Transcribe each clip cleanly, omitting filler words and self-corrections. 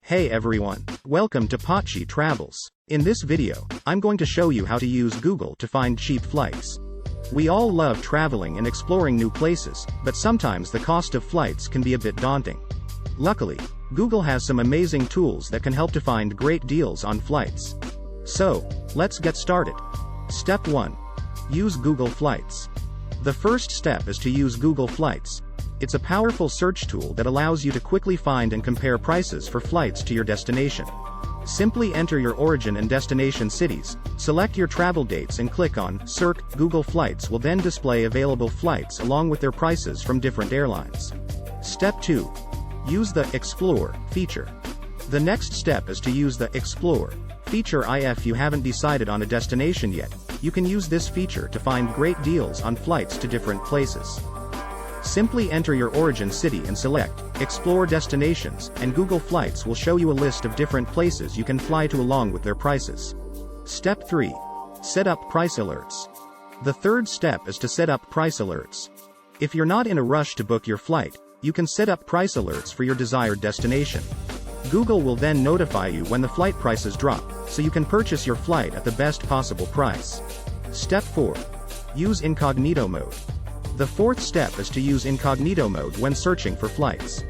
Hey everyone, welcome to Pachi Travels. In this video, I'm going to show you how to use Google to find cheap flights. We all love traveling and exploring new places, but sometimes the cost of flights can be a bit daunting. Luckily, Google has some amazing tools that can help to find great deals on flights. So, let's get started. Step 1. Use Google Flights. The first step is to use Google Flights. It's a powerful search tool that allows you to quickly find and compare prices for flights to your destination. Simply enter your origin and destination cities, select your travel dates and click on Search. Google Flights will then display available flights along with their prices from different airlines. Step 2. Use the Explore feature. The next step is to use the Explore feature. If you haven't decided on a destination yet, you can use this feature to find great deals on flights to different places. Simply enter your origin city and select Explore Destinations, and Google Flights will show you a list of different places you can fly to along with their prices. Step 3. Set up price alerts. The third step is to set up price alerts. If you're not in a rush to book your flight, you can set up price alerts for your desired destination. Google will then notify you when the flight prices drop, so you can purchase your flight at the best possible price. Step 4. Use Incognito Mode. The fourth step is to use Incognito Mode when searching for flights.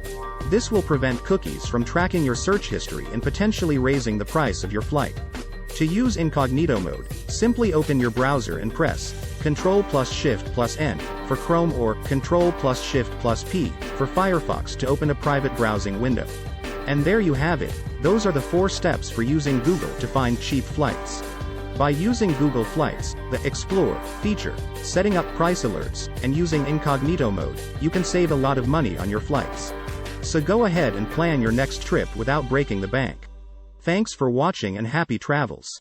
This will prevent cookies from tracking your search history and potentially raising the price of your flight. To use Incognito Mode, simply open your browser and press Ctrl+Shift+N for Chrome or Ctrl+Shift+P for Firefox to open a private browsing window. And there you have it. Those are the 4 steps for using Google to find cheap flights. By using Google Flights, the Explore feature, setting up price alerts, and using Incognito Mode, you can save a lot of money on your flights. So go ahead and plan your next trip without breaking the bank. Thanks for watching and happy travels.